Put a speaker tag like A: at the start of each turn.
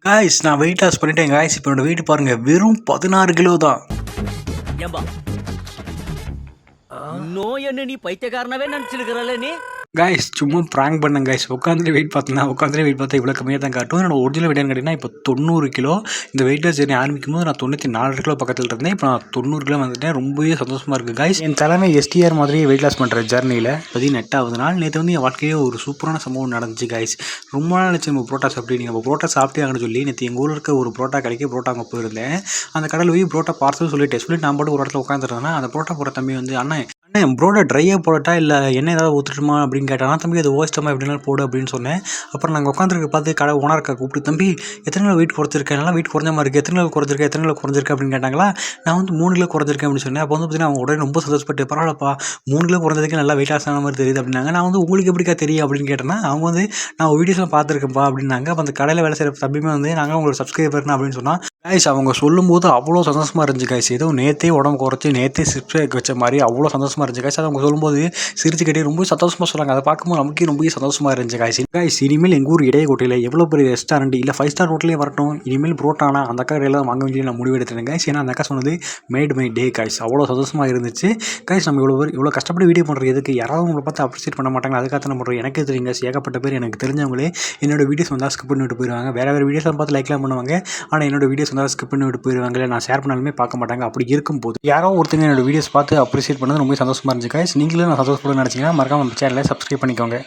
A: Guys நான் weight loss பண்ணிட்டேன் guys. இப்போ என்னோட வெயிட் பாருங்க, வெறும் 16 கிலோ தான்.
B: ஏம்பா நோய் என்ன நீ பைத்தியக்காரனவே நினச்சிருக்கிறல்ல நீ.
A: காய்ஸ் சும்மா ப்ராங்க் பண்ணேன் காய்ஸ். உட்காந்துட்டு வெயிட் பார்த்தேன்னா வெயிட் பார்த்தா இவ்வளோ கம்மியாக தான் காட்டும். என்னோட ஒரிஜினல் வெயிட் கேட்டிங்கன்னா இப்போ 90 கிலோ. இந்த வெயிட் லாஸ் ஜெர்னி ஆரம்பிக்கும் போது நான் 94 கிலோ பக்கத்தில் இருந்தேன். இப்போ நான் 90 கிலோ வந்துட்டேன். ரொம்பவே சந்தோஷமாக இருக்குது காய்ஸ். என் தலைமை எஸ்டிஆர் மாதிரியே வெயிட் லாஸ் பண்ணுற ஜர்னியில் 18வது நாள் நேற்று வந்து என் வாழ்க்கையே ஒரு சூப்பரான சம்பவம் நடந்துச்சு காய்ஸ். ரொம்ப நாள் நினச்சி நம்ம புரோட்டா சாப்பிட்டு நீங்கள் புரோட்டா சாப்பிட்டேங்கன்னு சொல்லி நேற்று எங்கள் ஊரில் இருக்க ஒரு புரோட்டா கடைக்கு புரோட்டா அங்கே போயிருந்தேன். அந்த கடையில் போய் புரோட்டா பார்சல் சொல்லி டெஸ்ட் பண்ணி நான் பாட்டு ஒரு இடத்துல உட்காந்துருந்தேன்னா அந்த புரோட்டா போகிற தம்பி வந்து அண்ணன் புரோட்டா ட்ரையாக போடட்டா இல்லை எண்ணெய் ஏதாவது ஊற்றுட்டுமா அப்படின்னு கேட்டானா, தம்பி அது ஓஸ்டமா எப்படினாலும் போடு அப்படின்னு சொன்னேன். அப்புறம் நாங்கள் உட்காந்துருக்க பார்த்து கடை ஓனர்க்கா கூப்பிட்டு, தம்பி எத்தனை கிலோ வெயிட் குறைச்சிருக்கேன், நல்லா வெயிட் குறைஞ்ச மாதிரி இருக்குது, எத்தனை கிலோ குறைஞ்சிருக்கேன் அப்படின்னு கேட்டாங்களா. நான் வந்து 3 கிலோ குறைஞ்சிருக்கேன் அப்படின்னு சொன்னேன். அப்போ வந்து பார்த்தீங்கன்னா அவங்க உடனே ரொம்ப சந்தோஷப்பட்டு, பரவாயில்லப்பா 3 கிலோ குறைஞ்சதுக்கு நல்லா வெயிட் லாஸ் ஆன மாதிரி தெரியுது அப்படின்னாங்க. நான் வந்து உங்களுக்கு எப்படிக்கா தெரியும் அப்படின்னு கேட்டேன்னா, அவங்க வந்து நான் வீடியோஸ்லாம் பார்த்துருக்கேன்ப்பா அப்படின்னாங்க. அப்போ அந்த கடையில் வேலை செய்கிற தம்பியுமே வந்து நாங்கள் உங்களோட சப்ஸ்கிரைபர்னு அப்படின்னு சொன்னால் காய்ஸ் அவங்க சொல்லும்போது அவ்வளோ சந்தோஷமாக இருந்துச்சு காய்ஸ். ஏதோ நேற்றே உடம்பு குறைச்சி நேற்றே சிப்ஸ் வச்ச மாதிரி அவ்வளோ சந்தோஷமாக இருந்துச்சு காய்ஸ். அது அவங்க சொல்லும்போது சிரிச்சுக்கிட்டே ரொம்ப சந்தோஷமாக சொல்கிறாங்க. அதை பார்க்கும்போது நமக்கே ரொம்ப சந்தோஷமாக இருந்துச்சு காய்ஸ். காய்ஸ் இனிமேல் எங்கள் ஊர் இடையக்கோட்டையில் எவ்வளோ பெரிய ரெஸ்டாரண்ட் இல்லை 5 ஸ்டார் ஹோட்டலே வரட்டும், இனிமேல் புரோட்டானா அந்த அக்கா கடையில் தான் வாங்க வேண்டிய நான் முடிவு எடுத்துட்டேன் காய்ஸ். ஏன்னா அந்த அக்கா சொன்னது மேட் மை டே காய்ஸ். அவ்வளோ சந்தோஷமாக இருந்துச்சு காய்ஸ். நம்ம இவ்வளோ கஷ்டப்பட்டு வீடியோ பண்ணுறது எதுக்கு, யாராவது உங்களை பார்த்து அப்ரிஷியேட் பண்ண மாட்டாங்க, அதுக்காக நம்ம பண்ணுறோம். எனக்கே தெரியுங்க ஏகப்பட்ட பேர் எனக்கு தெரிஞ்சவங்களே என்னோட வீடியோஸ் வந்தால் ஸ்கிப் பண்ணிவிட்டு போயிடுவாங்க. வேறு வீடியோஸ்லாம் பார்த்து லைக்லாம் பண்ணுவாங்க. ஆனால் என்னோட வீடியோஸ் வந்தால் ஸ்கிப் பண்ணிவிட்டு போயிடுவாங்களே, நான் ஷேர் பண்ணாலுமே பார்க்க மாட்டாங்க. அப்படி இருக்கும்போது யாரோ ஒருத்தங்க என்னோட வீடியோஸ் பார்த்து அப்ரிஷியேட் பண்ணது ரொம்ப சந்தோஷமாக இருந்துச்சு காய்ஸ். நீங்களும் நான் சந்தோஷப்பட நினச்சிங்கன்னா மறக்காம நம்ம சேனலை சப்ஸ்கிரைப் பண்ணிக்கோங்க.